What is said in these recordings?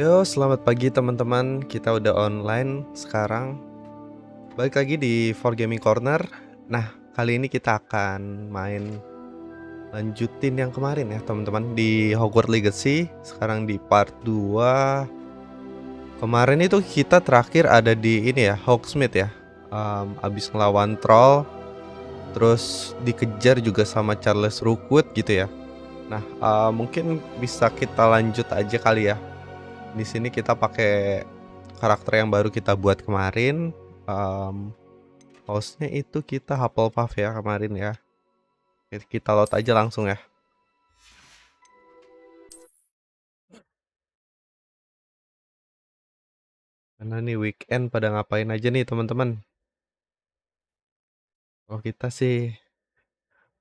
Yo, selamat pagi teman-teman. Kita udah online sekarang. Balik lagi di For Gaming Corner. Nah, kali ini kita akan main lanjutin yang kemarin ya, teman-teman, di Hogwarts Legacy. Sekarang di part 2. Kemarin itu kita terakhir ada di ini ya, Hogsmeade ya. Abis ngelawan troll, terus dikejar juga sama Charles Rookwood gitu ya. Nah, mungkin bisa kita lanjut aja kali ya. Di sini kita pakai karakter yang baru kita buat kemarin. Hostnya itu kita Hufflepuff ya kemarin ya. Kita load aja langsung ya. Karena nih weekend pada ngapain aja nih teman-teman? Oh, kita sih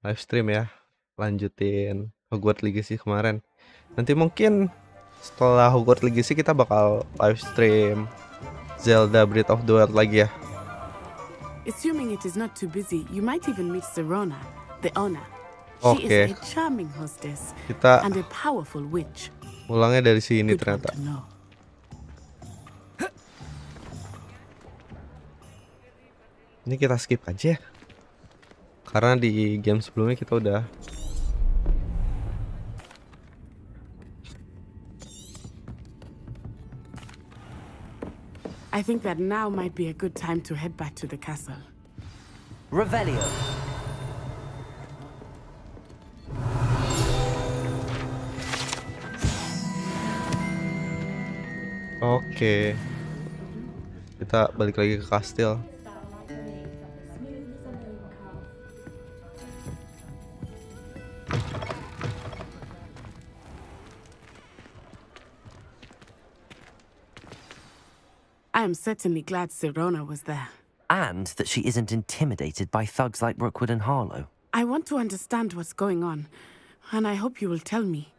live stream ya, lanjutin Hogwarts Legacy kemarin. Nanti mungkin setelah Hogwarts Legacy kita bakal live stream Zelda Breath of the Wild lagi ya. Assuming it is not too busy, you might even meet Serona, the owner. She Oke. is a charming hostess Kita and a powerful witch. mulangnya dari sini Good one ternyata. to know. Ini kita skip aja ya. Karena di game sebelumnya kita udah I think that now might be a good time to head back to the castle. Revelio. Oke. Kita balik lagi ke kastil. I am certainly glad Serona was there. And that she isn't intimidated by thugs like Rookwood and Harlow. I want to understand what's going on, and I hope you will tell me.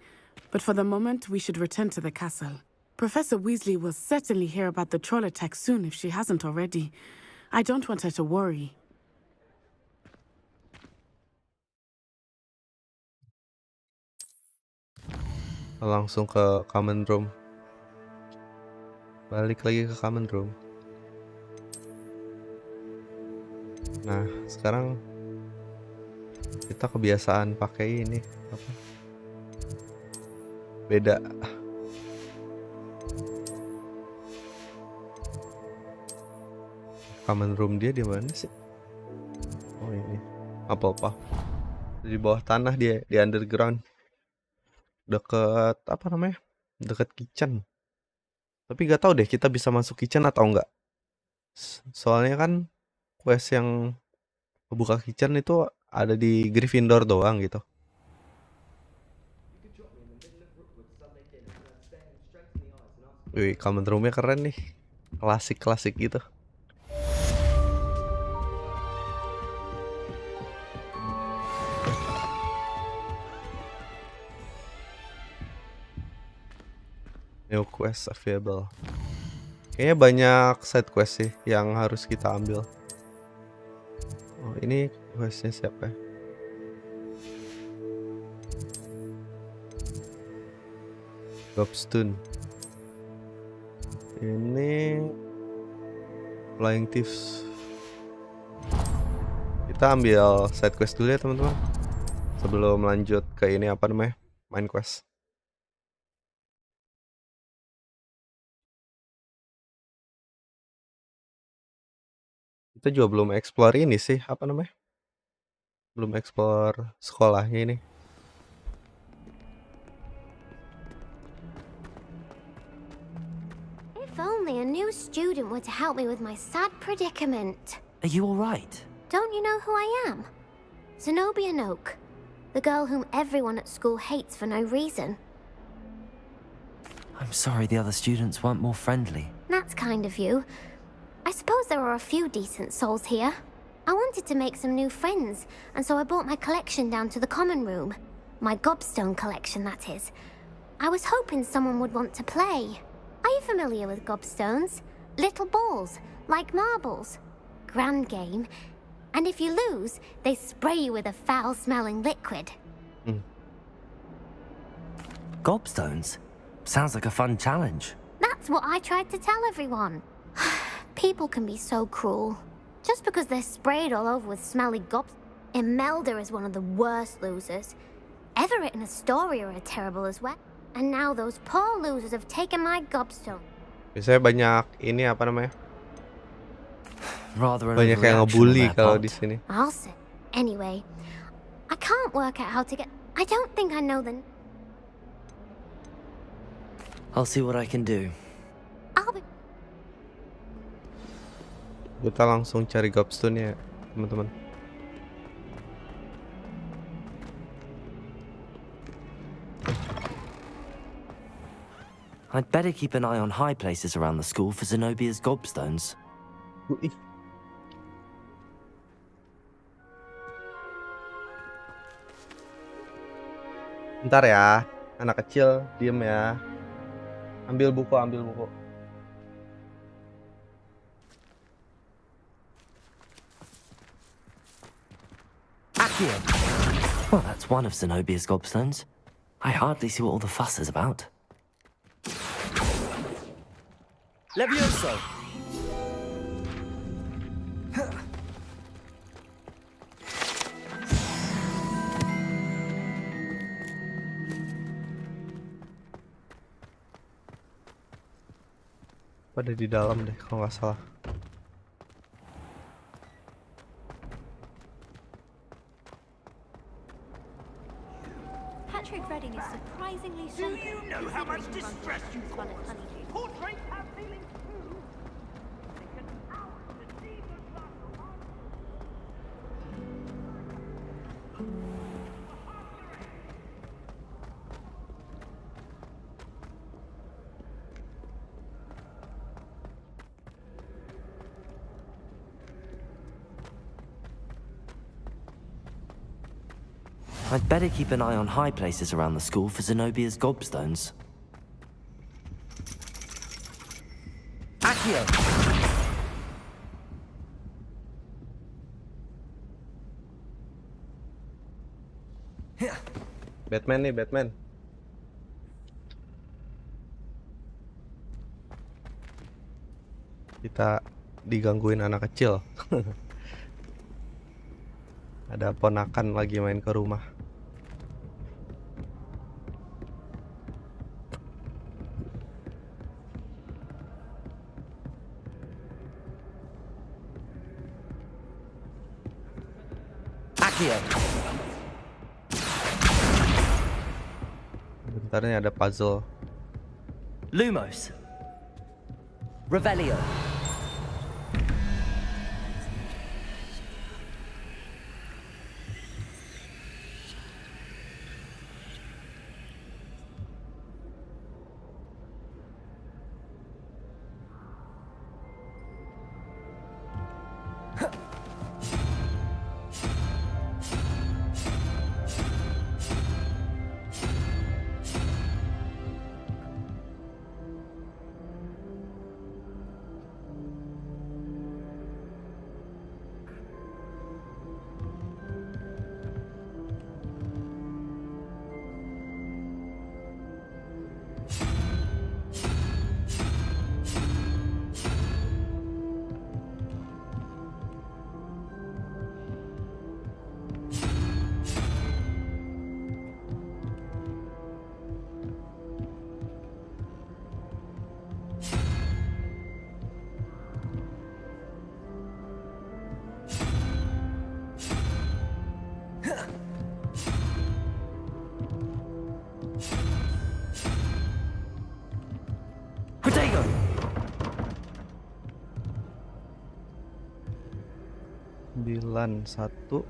But for the moment, we should return to the castle. Professor Weasley will certainly hear about the troll attack soon if she hasn't already. I don't want her to worry. Langsung ke common room. Balik lagi ke common room. Nah, sekarang kita kebiasaan pakai ini apa? Beda. Common room dia di mana sih? Oh, ini. Apa? Di bawah tanah dia, di underground. Deket apa namanya? Deket kitchen. Tapi gak tahu deh kita bisa masuk kitchen atau enggak. Soalnya kan quest yang buka kitchen itu ada di Gryffindor doang gitu. Wih, common roomnya keren nih. Klasik gitu. New quest available. Kayaknya banyak side quest sih yang harus kita ambil. Oh, ini questnya siapa ya? Gobstone. Ini Flying Thieves. Kita ambil side quest dulu ya teman-teman. Sebelum lanjut ke ini apa namanya? Main quest. Kita juga belum explore ini sih, apa namanya? Belum explore sekolahnya ini. If only a new student were to help me with my sad predicament. Are you alright? Don't you know who I am? Zenobia Noak, the girl whom everyone at school hates for no reason. I'm sorry the other students weren't more friendly. That's kind of you. I suppose there are a few decent souls here. I wanted to make some new friends, and so I brought my collection down to the common room. My gobstone collection, that is. I was hoping someone would want to play. Are you familiar with gobstones? Little balls, like marbles. Grand game. And if you lose, they spray you with a foul-smelling liquid. Gobstones? Sounds like a fun challenge. That's what I tried to tell everyone. People can be so cruel. Just because they're sprayed all over with smelly gobs. Imelda is one of the worst losers. Everett and Astoria are terrible as well. And now those poor losers have taken my gobstone. Biasanya banyak ini apa namanya? Rather an Banyak yang overreaction on ngebully their kalau part. di sini. I'll say. Anyway, I can't work out how to get... I don't think I know the... I'll see what I can do. I'll be... Kita langsung cari gobstone ya, teman-teman. I'd better keep an eye on high places around the school for Zenobia's gobstones. Ih. Bentar ya, anak kecil, diem ya. Ambil buku, ambil buku. Accio! Well, that's one of Zenobia's gobstones. I hardly see what all the fuss is about. Levioso! Ada di dalam deh kalau nggak salah. Patrick Redding is surprisingly Do you know how much distress you cause? Portraits have feelings too. They can out the demons like the one. I'd better keep an eye on high places around the school for Zenobia's gobstones. Accio! Batman nih, Batman. Kita digangguin anak kecil. Ada ponakan lagi main ke rumah. Accio! Bentar nih ada puzzle. Lumos! Revelio! Protego! 9, 1,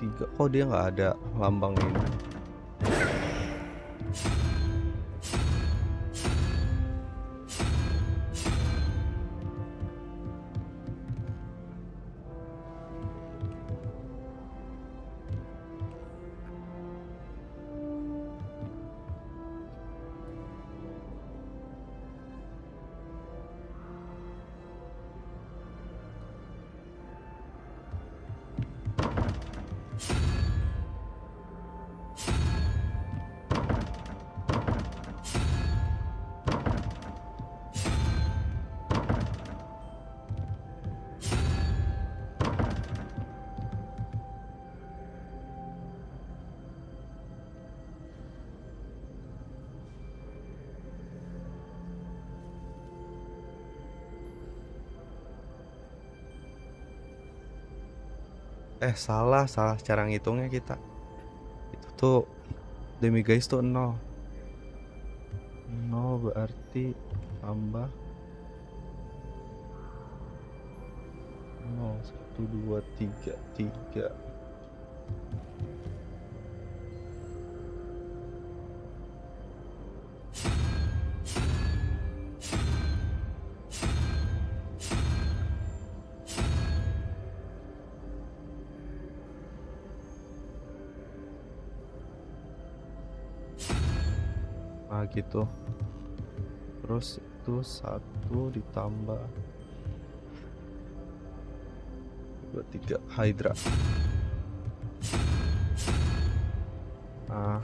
3. Kok dia nggak ada lambang ini? Salah cara ngitungnya kita. Itu tuh demi guys tuh 0. 0 berarti tambah 0, 1, 2, 3, 3. Nah gitu. Terus itu 1 ditambah 2, 3 Hydra. Nah,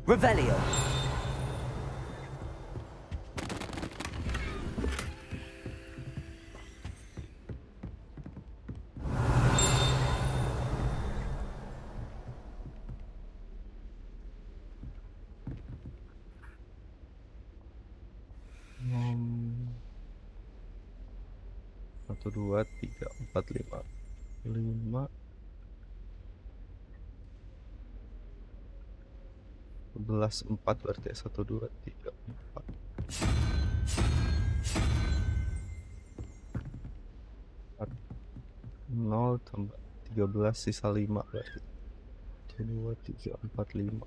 Revelio. hmm, 1, 2, 3, 4, 5, 5, 11, 4 berarti 1, 2, 3, 4. 0 tambah 13 sisa 5 berarti 1, 2, 3, 4, 5.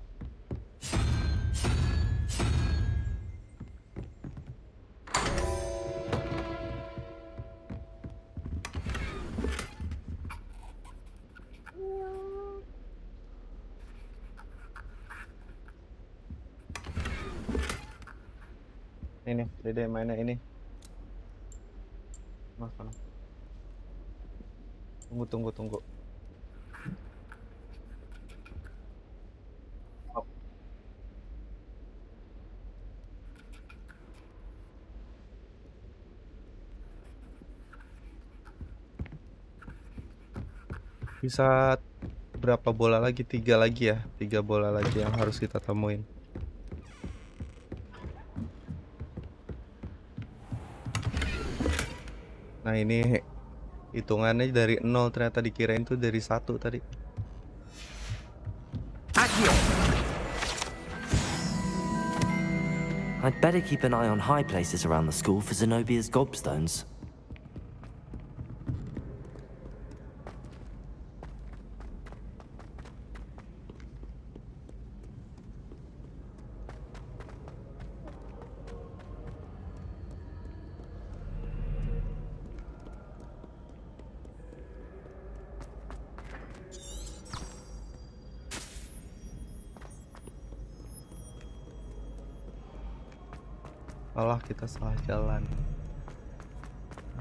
Ini Dede mainnya ini. Mana? Tunggu. Up. Bisa berapa bola lagi? 3 lagi ya. 3 bola lagi yang harus kita temuin. Nah ini hitungannya dari 0, ternyata dikirain tuh dari 1 tadi. Accio. I'd better keep an eye on high places around the school for Zenobia's gobstones. Kita salah jalan.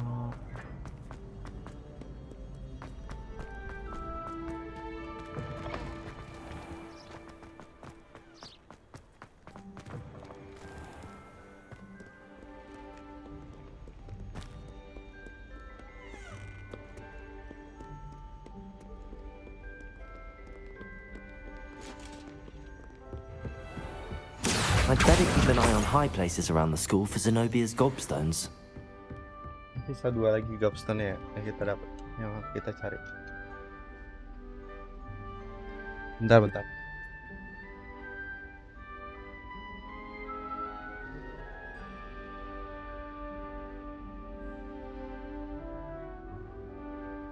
Oh. I'd better keep an eye on high places around the school for Zenobia's gobstones. Sisa 2 lagi gobstone ya yang kita dapat, yang kita cari. Bentar.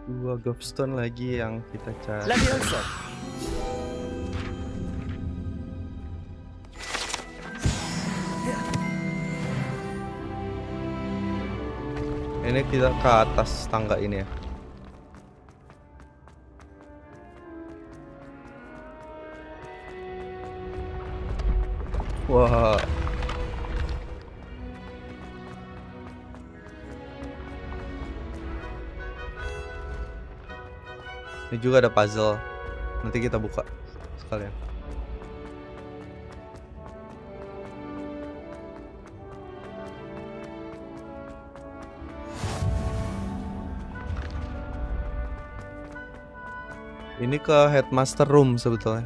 Dua gobstone lagi yang kita cari. Leviosa. Ini kita ke atas tangga ini ya. Wah. Ini juga ada puzzle. Nanti kita buka sekalian. Ini ke headmaster room sebetulnya.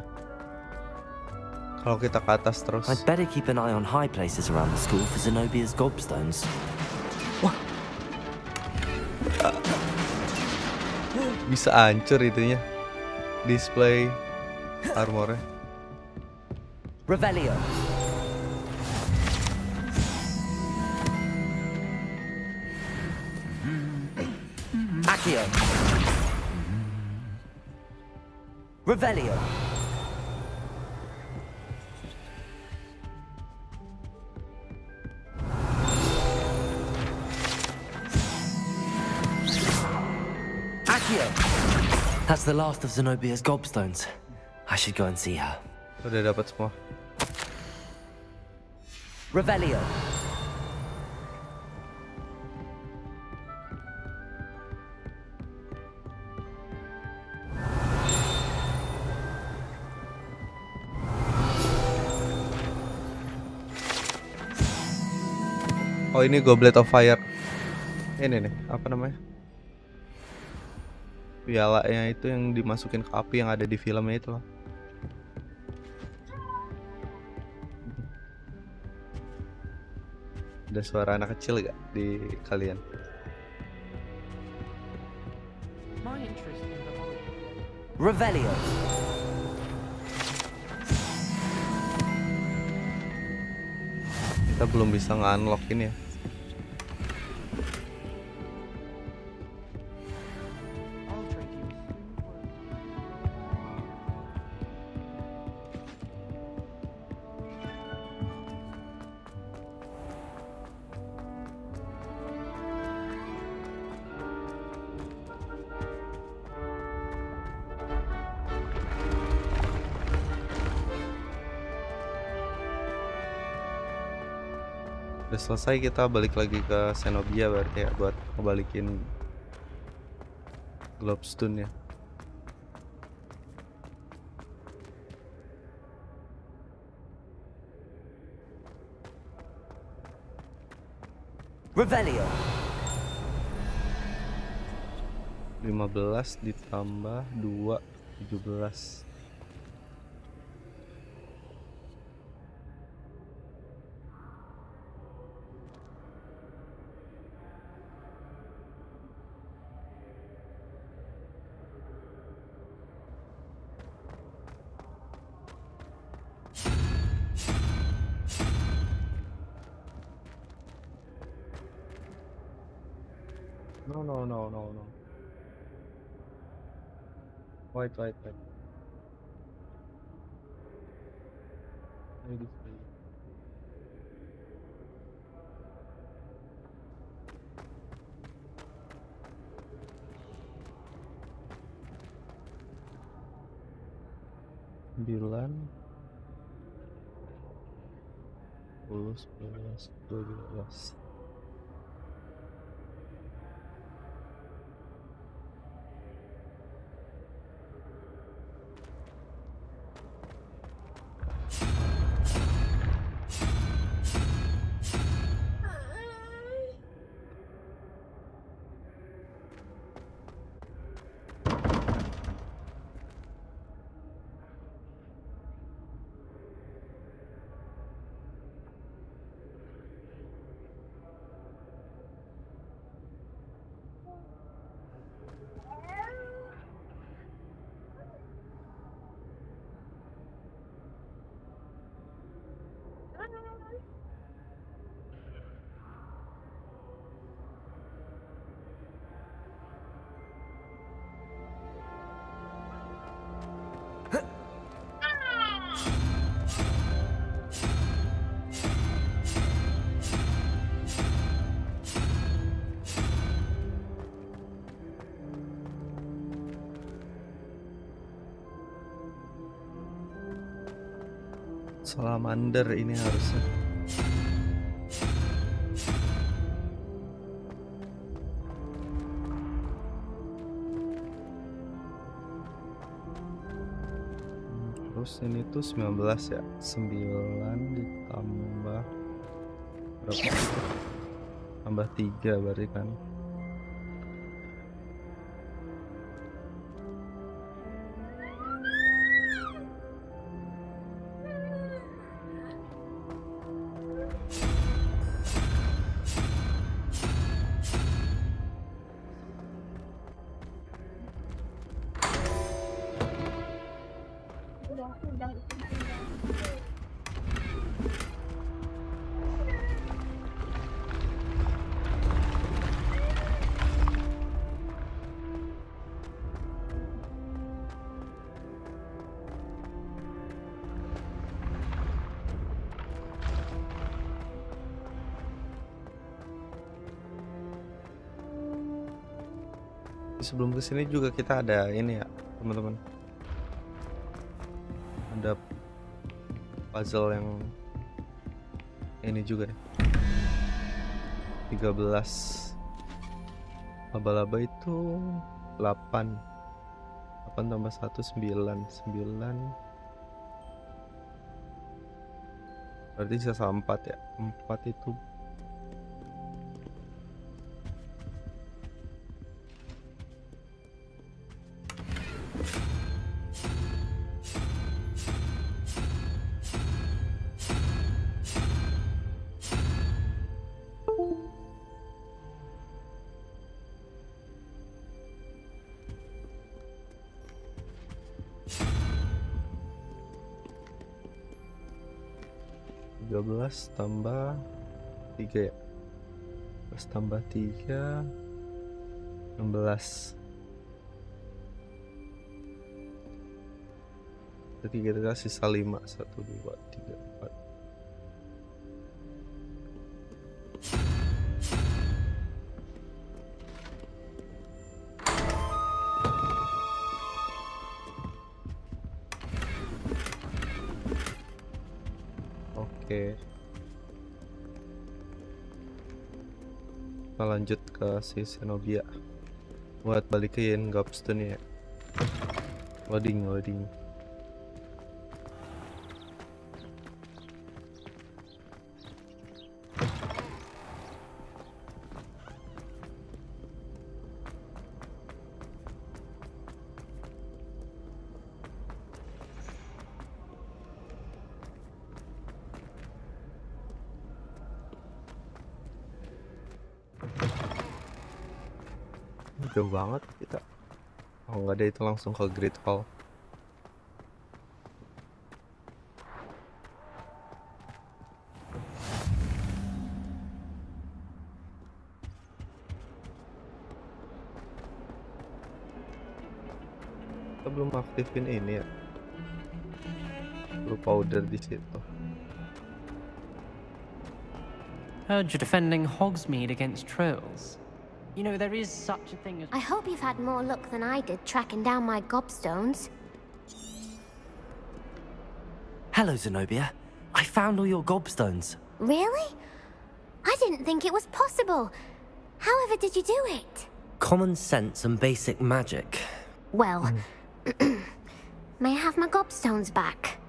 Kalau kita ke atas terus. I'd better keep an eye on high places around the school for Zenobia's gobstones. Bisa hancur itunya. Display armornya. Revelio. Accio. Revelio. Accio. That's the last of Zenobia's gobstones. I should go and see her. Udah dapat semua. Revelio. Oh, ini Goblet of Fire. Ini nih, apa namanya? Pialanya itu yang dimasukin ke api yang ada di filmnya itu loh. Ada suara anak kecil gak di kalian? My interest in the whole Revelio. Kita belum bisa nge-unlock ini ya. I'll trade you a few words. Udah selesai, kita balik lagi ke Zenobia berarti ya, buat ngebalikin globestone ya. Revelio. 15 ditambah 2, 17. No. Wait. Maybe 3. Sembilan, 10, 11, 12. Salamander ini harusnya. Terus ini tuh 19 ya. 9 ditambah berapa? Tambah 3 berarti kan. Sebelum kesini juga kita ada ini ya teman-teman, ada puzzle yang ini juga nih. 13 laba-laba itu 8 tambah 1 9 berarti sisa 4 ya. 4 itu tambah 3 ya. 13 tambah 3 16. Jadi kita sisa 5 1 2 3 4. Oke. Kita lanjut ke si Zenobia buat balikin gobstone ya. Loading. Jauh banget kita. Oh nggak ada, itu langsung ke Great Hall. Kita belum aktifin ini ya. Blue powder di situ. Heard you're defending Hogsmeade against trolls. You know, there is such a thing as... I hope you've had more luck than I did tracking down my gobstones. Hello, Zenobia. I found all your gobstones. Really? I didn't think it was possible. However did you do it? Common sense and basic magic. Well, may I have my gobstones back?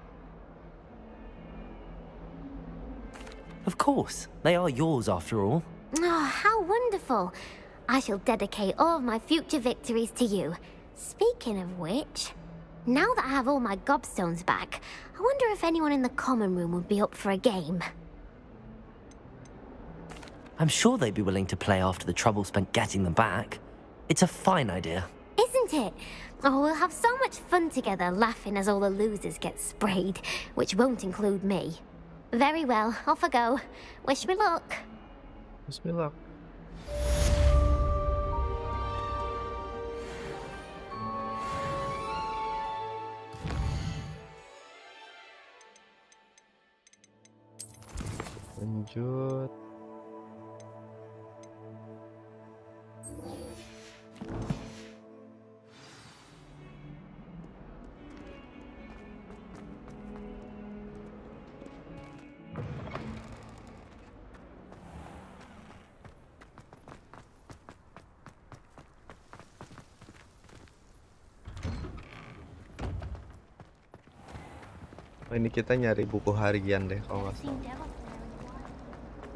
Of course. They are yours after all. Oh, how wonderful. I shall dedicate all of my future victories to you. Speaking of which, now that I have all my gobstones back, I wonder if anyone in the common room would be up for a game. I'm sure they'd be willing to play after the trouble spent getting them back. It's a fine idea. Isn't it? Oh, we'll have so much fun together, laughing as all the losers get sprayed, which won't include me. Very well, off I go. Wish me luck. Wish me luck. Lanjut. Oh, ini kita nyari buku harian deh kalau nggak salah.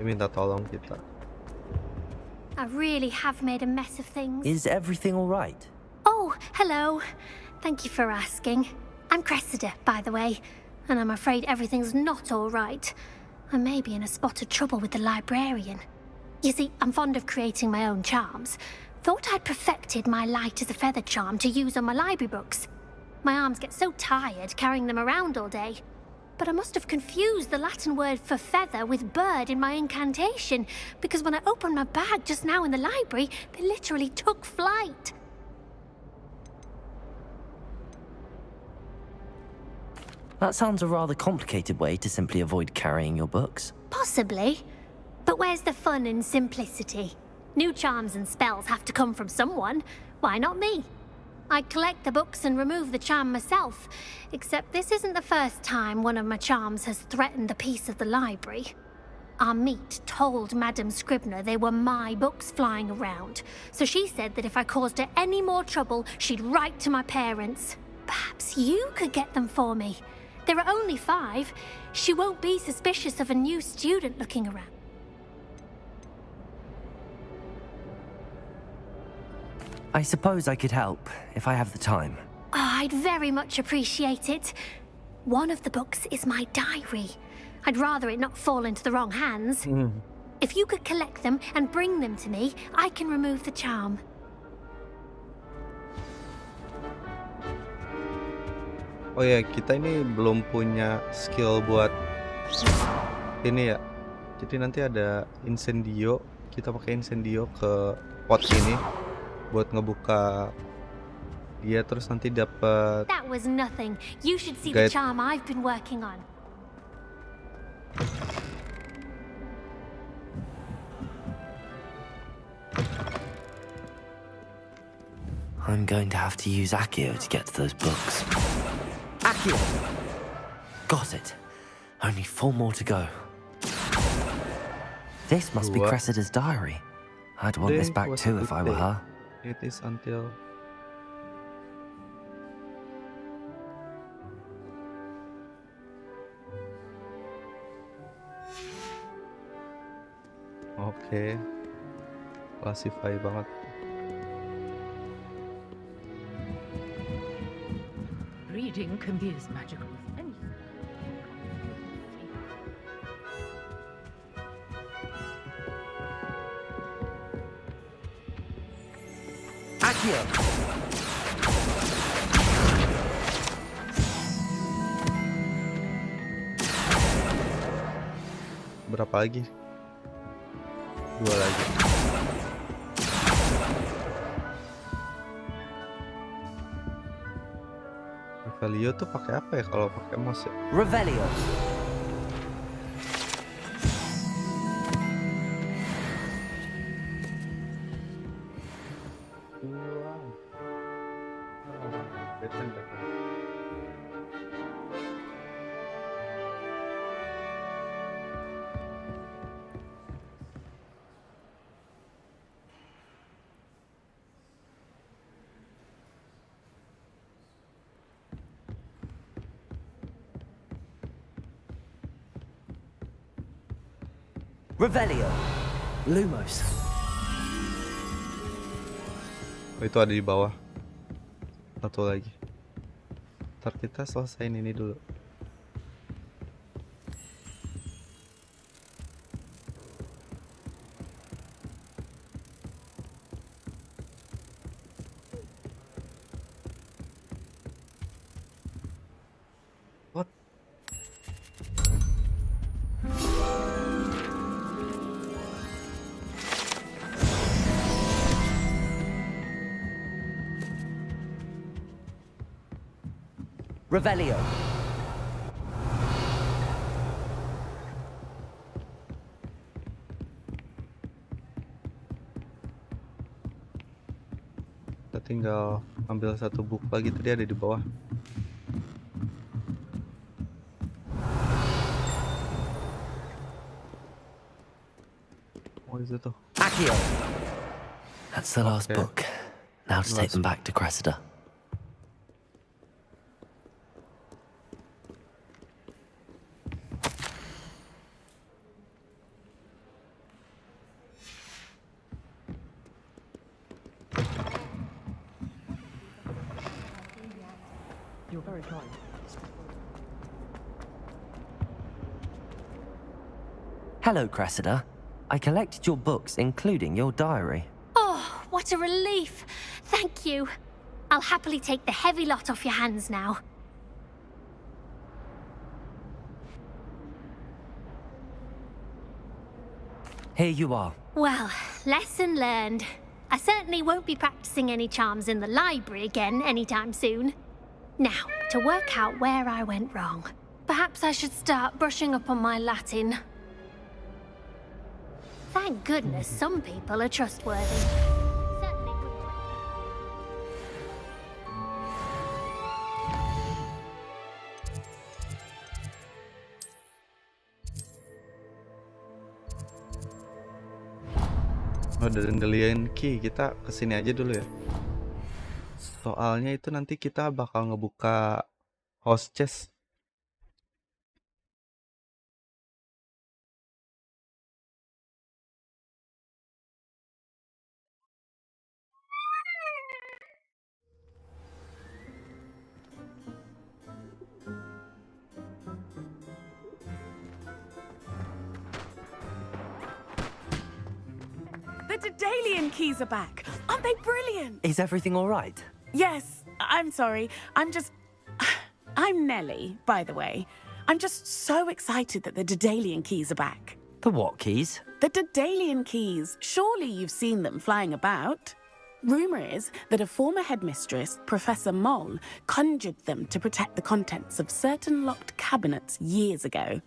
Dia minta tolong kita. I really have made a mess of things. Is everything all right? Oh, hello. Thank you for asking. I'm Cressida, by the way, and I'm afraid everything's not all right. I may be in a spot of trouble with the librarian. You see, I'm fond of creating my own charms. Thought I'd perfected my light as a feather charm to use on my library books. My arms get so tired carrying them around all day. But I must have confused the Latin word for feather with bird in my incantation, because when I opened my bag just now in the library, they literally took flight. That sounds a rather complicated way to simply avoid carrying your books. Possibly. But where's the fun in simplicity? New charms and spells have to come from someone. Why not me? I collect the books and remove the charm myself, except this isn't the first time one of my charms has threatened the peace of the library. Our meet told Madame Scribner they were my books flying around, so she said that if I caused her any more trouble, she'd write to my parents. Perhaps you could get them for me. There are only 5. She won't be suspicious of a new student looking around. I suppose I could help, if I have the time. Oh, I'd very much appreciate it. One of the books is my diary. I'd rather it not fall into the wrong hands. If you could collect them and bring them to me, I can remove the charm. Oh ya, kita ini belum punya skill buat ini ya. Jadi nanti ada incendio, kita pakai incendio ke pot ini buat ngebuka dia, terus nanti dapat. That was nothing. You should see the charm I've been working on. I'm going to have to use Accio to get to those books. Accio! Got it. Only 4 more to go. This must be Cressida's diary. I'd want this back too if I were her. It is until Oke. Classify banget. Reading can be as magical as anything. Accio! Berapa lagi? 2 lagi. Revelio tuh pakai apa ya kalau pakai mouse ya? Revelio. Revelio. Lumos. Oh, itu ada di bawah. Satu lagi. Ntar kita selesaiin ini dulu. What? Revelio. Kita tinggal ambil satu buku lagi, tadi ada di bawah. Oh, itu tuh. Accio. That's the last book. Now to take them back to Cressida. You're very kind. Hello, Cressida. I collected your books, including your diary. Oh, what a relief. Thank you. I'll happily take the heavy lot off your hands now. Here you are. Well, lesson learned. I certainly won't be practicing any charms in the library again anytime soon. Now, to work out where I went wrong. Perhaps I should start brushing up on my Latin. Thank goodness some people are trustworthy. Certainly wouldn't. Oh, dandelion key, kita kesini aja dulu ya. Soalnya itu nanti kita bakal ngebuka host chest. The Daedalian keys are back. Aren't they brilliant? Is everything all right? Yes, I'm sorry. I'm Nellie, by the way. I'm just so excited that the Daedalian keys are back. The what keys? The Daedalian keys. Surely you've seen them flying about. Rumour is that a former headmistress, Professor Moll, conjured them to protect the contents of certain locked cabinets years ago.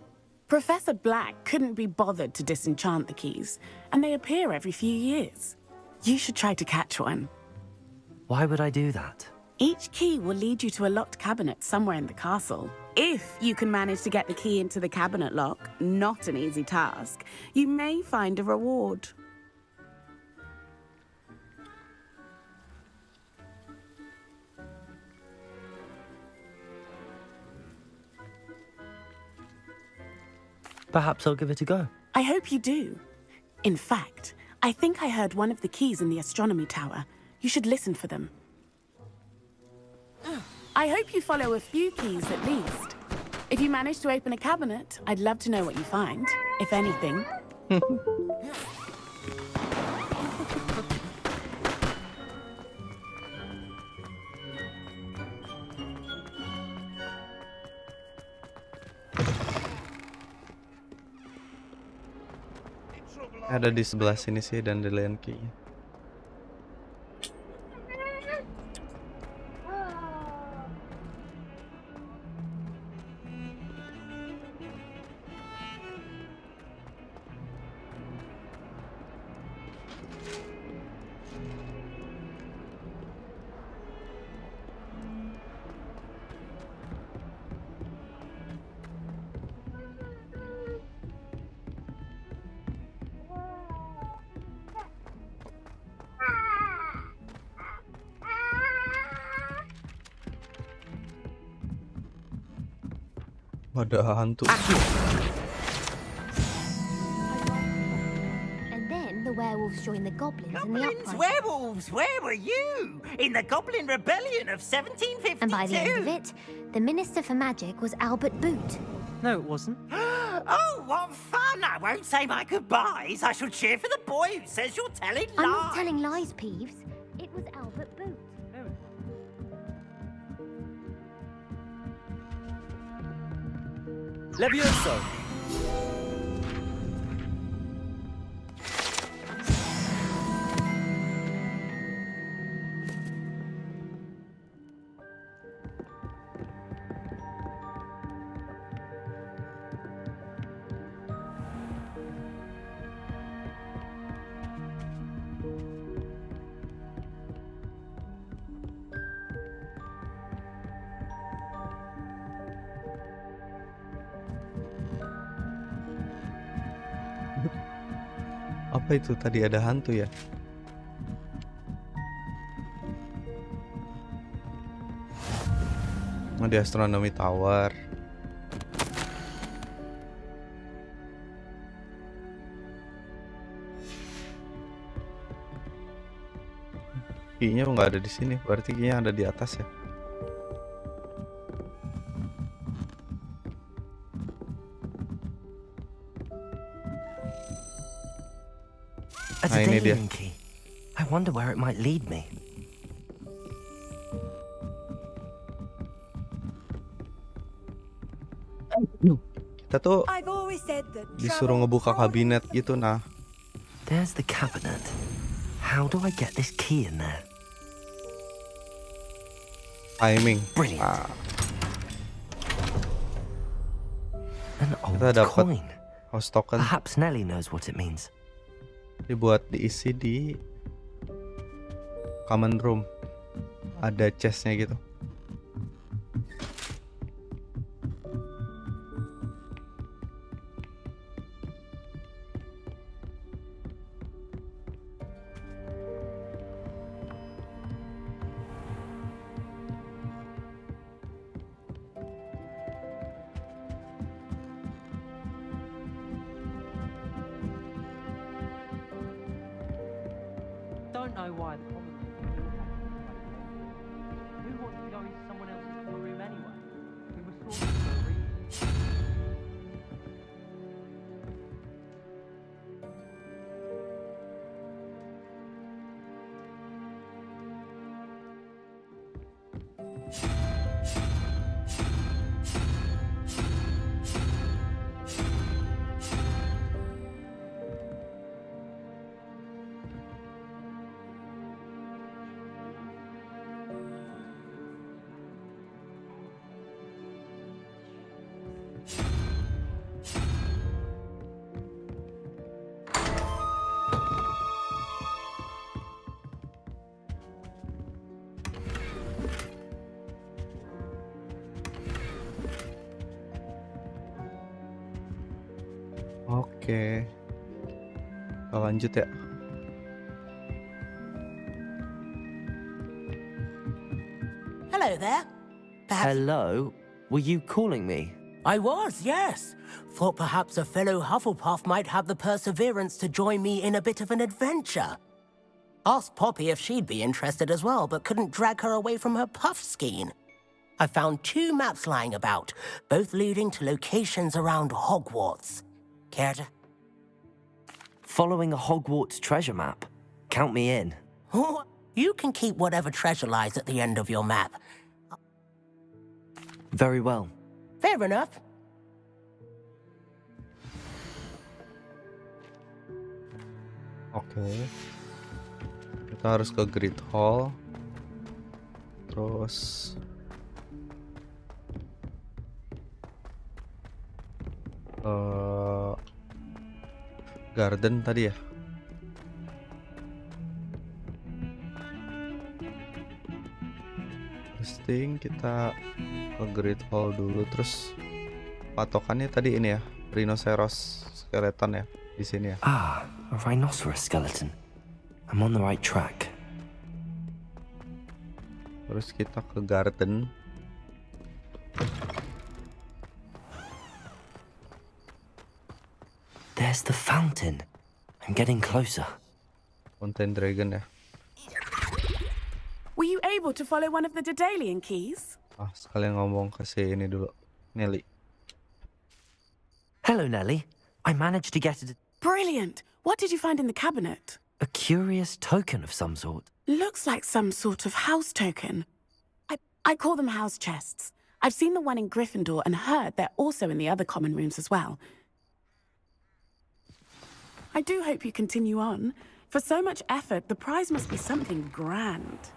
Professor Black couldn't be bothered to disenchant the keys, and they appear every few years. You should try to catch one. Why would I do that? Each key will lead you to a locked cabinet somewhere in the castle. If you can manage to get the key into the cabinet lock, not an easy task, you may find a reward. Perhaps I'll give it a go. I hope you do. In fact, I think I heard one of the keys in the astronomy tower. You should listen for them. I hope you follow a few keys at least. If you manage to open a cabinet, I'd love to know what you find, if anything. Ada di sebelah sini sih dandelion key. Ada hantu. And then the werewolves joined the goblins in the Goblins, uprising. werewolves, where were you? In the Goblin Rebellion of 1752. And by the end of it, the Minister for Magic was Albert Boot. No, it wasn't. Oh, what fun! I won't say my goodbyes. I shall cheer for the boy who says you're telling lies. I'm not telling lies, Peeves. It was Albert Boot. Levioso! Apa itu tadi, ada hantu ya? Oh, di astronomy tower. Kayaknya nggak ada di sini, berarti kayaknya ada di atas ya. A Nah, ini dia. dueling key. I wonder where it might lead me. Kita tuh I've always said that disuruh ngebuka kabinet gitu. Nah, There's the cabinet. How do I get this key in there? timing. Brilliant. Nah, An old kita dapat coin. house token. Perhaps Nellie knows what it means. Dibuat diisi di common room. Ada chestnya gitu. Don't know why the common room is built up in this way. Who wants to go into someone else's common room anyway? We were sorted for a reason. Oke. Kita lanjut ya. Hello there. Perhaps Hello? Were you calling me? I was, yes. Thought perhaps a fellow Hufflepuff might have the perseverance to join me in a bit of an adventure. Asked Poppy if she'd be interested as well, but couldn't drag her away from her puff skiing. I found 2 maps lying about, both leading to locations around Hogwarts. Care to? Following a Hogwarts treasure map. Count me in. You can keep whatever treasure lies at the end of your map. Very well. Fair enough. Oke. Kita harus ke Great Hall. Terus garden tadi ya. Testing, kita ke Great Hall dulu. Terus patokannya tadi ini ya, rhinoceros skeleton ya di sini ya. Ah, a rhinoceros skeleton. I'm on the right track. Terus kita ke garden. There's the fountain. I'm getting closer. Fountain Dragon ya. Were you able to follow one of the Daedalian keys? Sekalian ngomong ke si ini dulu, Nelly. Hello, Nellie. I managed to get it. Brilliant! What did you find in the cabinet? A curious token of some sort. Looks like some sort of house token. I call them house chests. I've seen the one in Gryffindor and heard they're also in the other common rooms as well. I do hope you continue on. For so much effort, the prize must be something grand.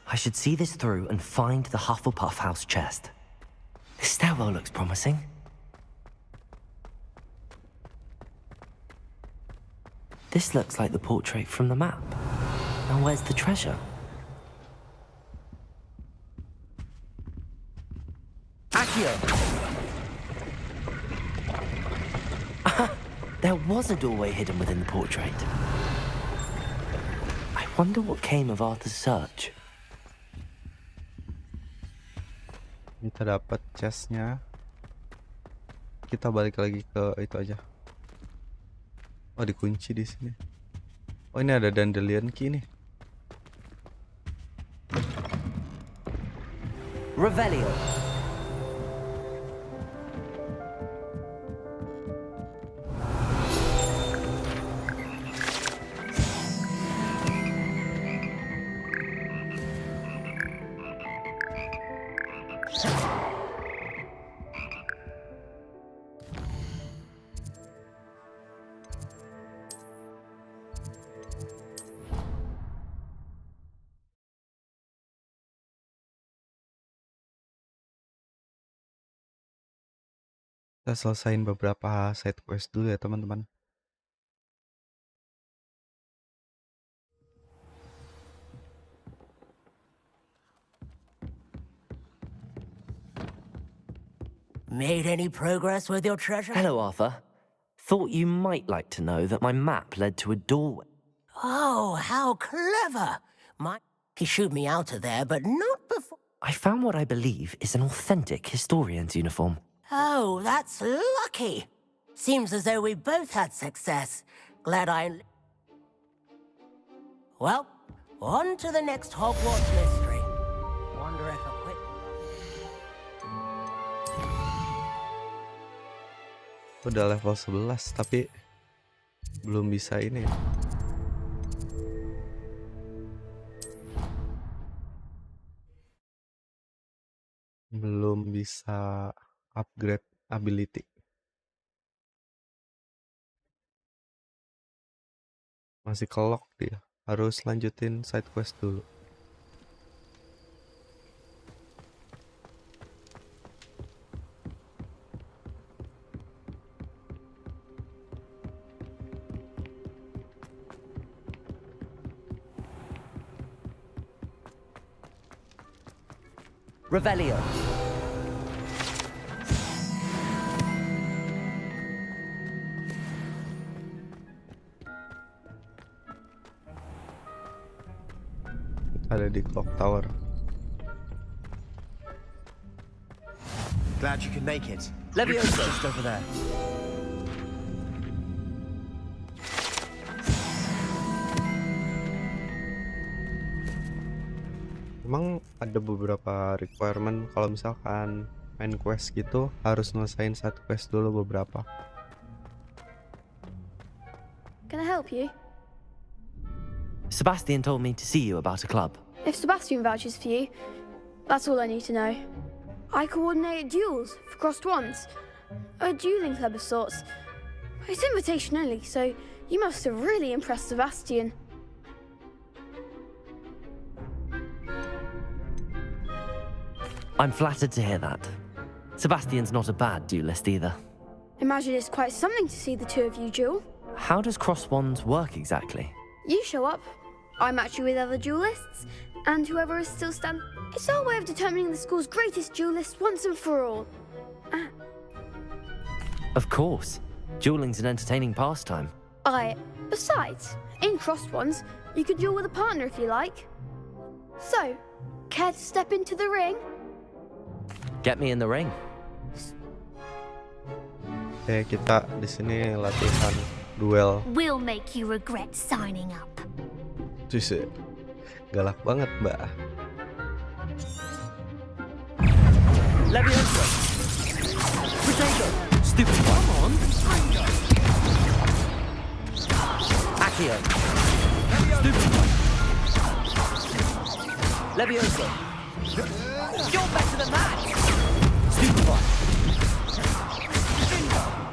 I should see this through and find the Hufflepuff house chest. This stairwell looks promising. This looks like the portrait from the map. Now where's the treasure? Accio! There was a doorway hidden within the portrait. I wonder what came of Arthur's search. Kita dapat chestnya. Kita balik lagi ke itu aja. Oh, dikunci di sini. Oh, ini ada dandelion key nih. Revelio. Kita selesain beberapa side quest dulu ya teman-teman. Made any progress with your treasure? Hello, Arthur. Thought you might like to know that my map led to a doorway. Oh, how clever! He shooed me out of there, but not before. I found what I believe is an authentic historian's uniform. Oh, that's lucky. Seems as though we both had success. Glad I... Well, on to the next Hogwarts mystery. Wonder if a quick... Udah level 11 tapi belum bisa ini ya. Belum bisa upgrade ability. Masih kelok dia. Harus lanjutin side quest dulu. Revelio. Ada di clock tower. Glad you could make it. Leviosa. Just over there. Emang ada beberapa requirement kalau misalkan main quest gitu harus ngelesain satu quest dulu beberapa. Can I help you? Sebastian told me to see you about a club. If Sebastian vouches for you, that's all I need to know. I coordinate duels for crossed wands. A dueling club of sorts. It's invitation only, so you must have really impressed Sebastian. I'm flattered to hear that. Sebastian's not a bad duelist either. Imagine it's quite something to see the two of you duel. How does cross wands work exactly? You show up, I match you with other duelists, and whoever is still standing. It's our way of determining the school's greatest duelist once and for all. Of course. Dueling's an entertaining pastime. Besides, in crossed ones, you could duel with a partner if you like. So, care to step into the ring? Get me in the ring. Oke, kita di sini latihan duel. We'll make you regret signing up. Cuy, galak banget, Mbak. Leviosa. Potato. Stupid. Come on. Accio. Stupid. Leviosa. You're better than that. Stupid.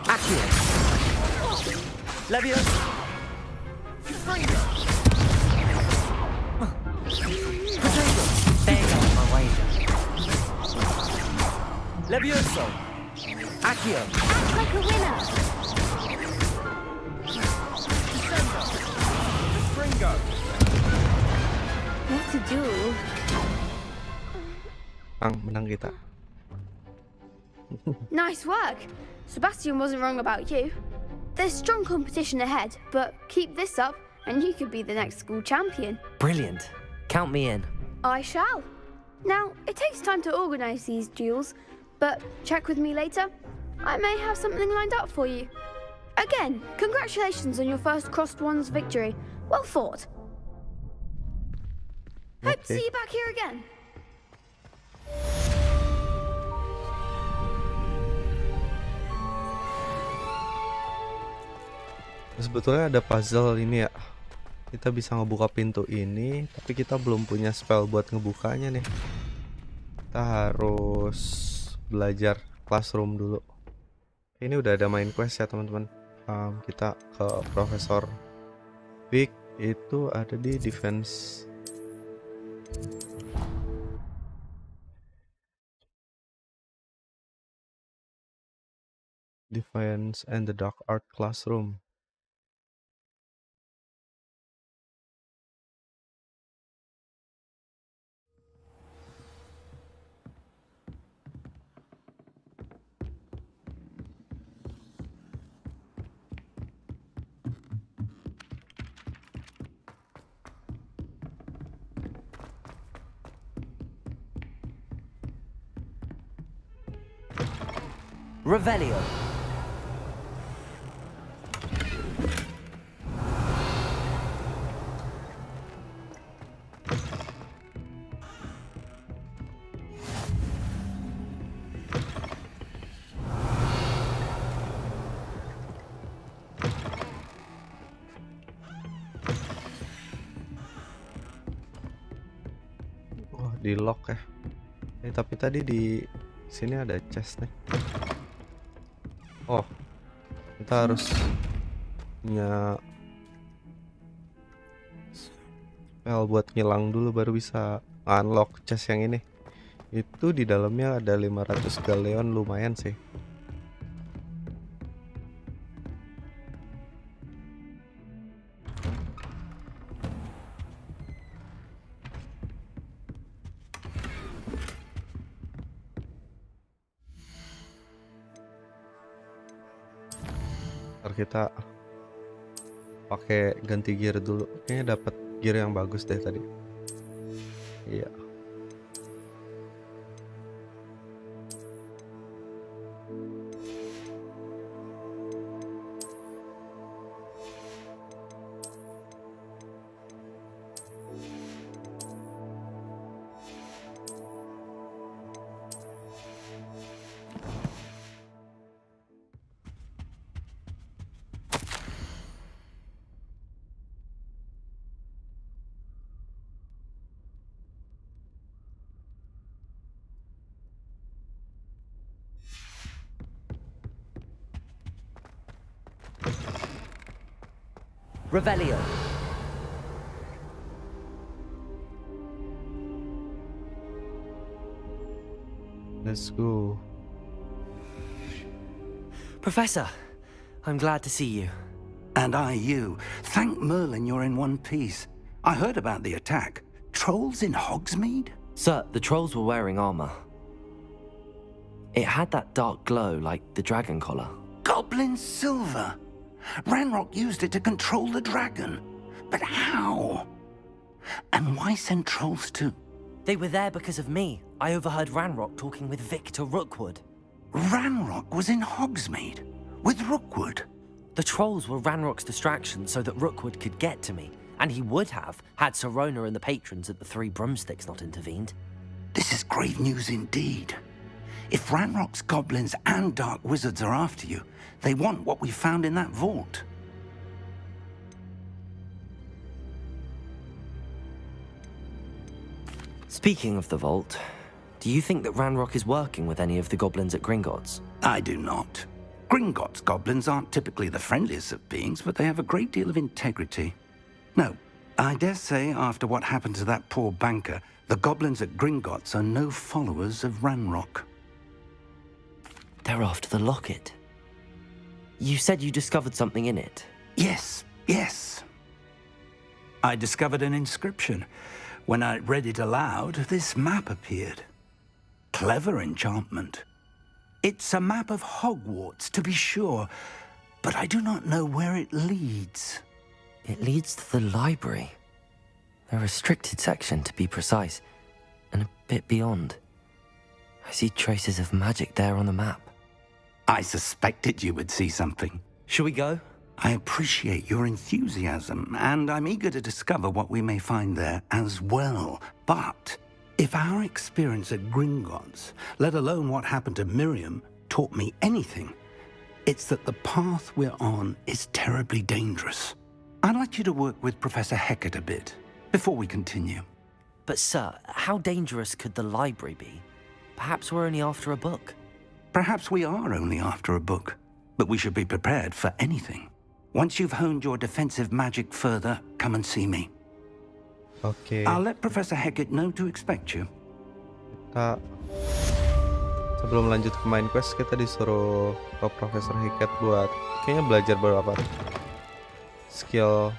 Accio. Leviosa. Potato. There goes my wager. Levioso. Accio. Act like a winner. Fringo. What to do? Menang kita. Nice work. Sebastian wasn't wrong about you. There's strong competition ahead, but keep this up and you could be the next school champion. Brilliant. Count me in. I shall. Now, it takes time to organise these duels, but check with me later. I may have something lined up for you. Again, congratulations on your first crossed wands victory. Well fought. Hope to see you back here again. Sebetulnya ada puzzle ini ya. Kita bisa ngebuka pintu ini, tapi kita belum punya spell buat ngebukanya nih. Kita harus belajar classroom dulu. Ini udah ada main quest ya teman-teman. Kita ke Profesor Vic, itu ada di defense. Defiance and the Dark Art Classroom. Revelio. Oh, di lock ya. Tapi tadi di sini ada chest nih. Oh, kita harus punya spell buat ngilang dulu baru bisa unlock chest yang ini. Itu di dalamnya ada 500 galleon, lumayan sih. Ntar kita pakai ganti gear dulu. Kayaknya dapat gear yang bagus deh tadi. Iya. Revelio. Let's go. Professor, I'm glad to see you. And I you. Thank Merlin you're in one piece. I heard about the attack. Trolls in Hogsmeade? Sir, the trolls were wearing armor. It had that dark glow like the dragon collar. Goblin silver. Ranrock used it to control the dragon. But how? And why send trolls to... They were there because of me. I overheard Ranrock talking with Victor Rookwood. Ranrock was in Hogsmeade? With Rookwood? The trolls were Ranrock's distraction so that Rookwood could get to me. And he would have, had Sirona and the patrons at the Three Broomsticks not intervened. This is grave news indeed. If Ranrock's goblins and dark wizards are after you, they want what we found in that vault. Speaking of the vault, do you think that Ranrock is working with any of the goblins at Gringotts? I do not. Gringotts goblins aren't typically the friendliest of beings, but they have a great deal of integrity. No, I dare say after what happened to that poor banker, the goblins at Gringotts are no followers of Ranrock. They're after the locket. You said you discovered something in it. Yes. I discovered an inscription. When I read it aloud, this map appeared. Clever enchantment. It's a map of Hogwarts, to be sure, but I do not know where it leads. It leads to the library. A restricted section, to be precise, and a bit beyond. I see traces of magic there on the map. I suspected you would see something. Shall we go? I appreciate your enthusiasm, and I'm eager to discover what we may find there as well. But if our experience at Gringotts, let alone what happened to Miriam, taught me anything, it's that the path we're on is terribly dangerous. I'd like you to work with Professor Hecat a bit before we continue. But sir, how dangerous could the library be? Perhaps we're only after a book. Perhaps we are only after a book, but we should be prepared for anything. Once you've honed your defensive magic further, come and see me. Okay. I'll let Professor Hecat know to expect you. Kita Sebelum lanjut ke main quest, kita disuruh ke Profesor Hicket buat kayaknya belajar beberapa skill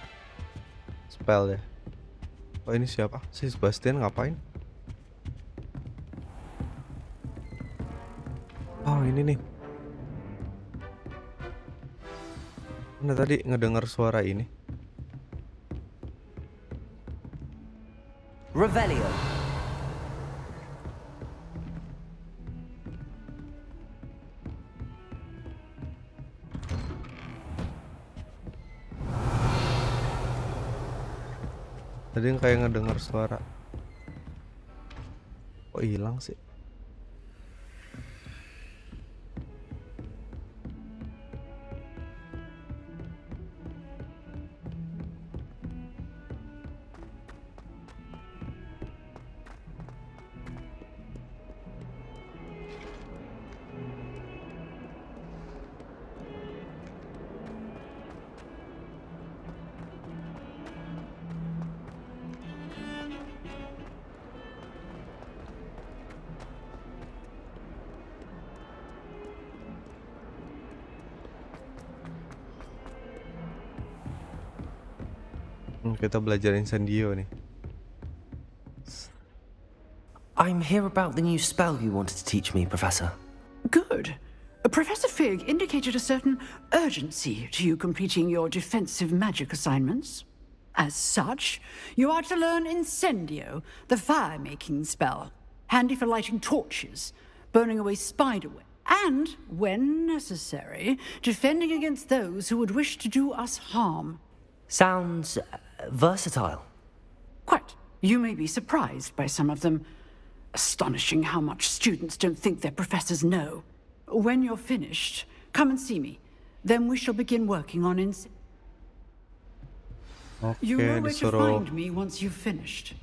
spell ya. Oh ini siapa? Si Sebastian ngapain? Oh ini nih. Mana tadi ngedengar suara ini? Revelio. Tadi kayak ngedengar suara. Kok hilang sih? Kita belajar incendio nih. I'm here about the new spell you wanted to teach me, Professor. Good. Professor Fig indicated a certain urgency to you completing your defensive magic assignments. As such, you are to learn Incendio, the fire-making spell, handy for lighting torches, burning away spiderweb, and, when necessary, defending against those who would wish to do us harm. Sounds versatile. Quite. You may be surprised by some of them. Astonishing how much students don't think their professors know. When you're finished, come and see me. Then we shall begin working on You know where to find me once you've finished.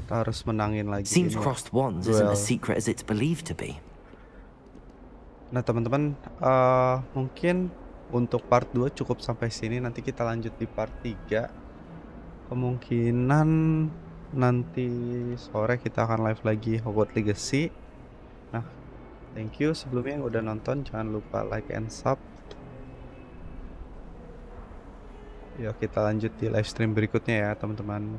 Kita harus menangin lagi. Seems crossed wands isn't as secret as it's believed to be. Nah teman-teman, mungkin untuk part 2 cukup sampai sini. Nanti kita lanjut di part 3. Kemungkinan nanti sore kita akan live lagi Hogwarts Legacy. Nah, thank you sebelumnya yang udah nonton. Jangan lupa like and sub. Yuk kita lanjut di live stream berikutnya ya teman-teman.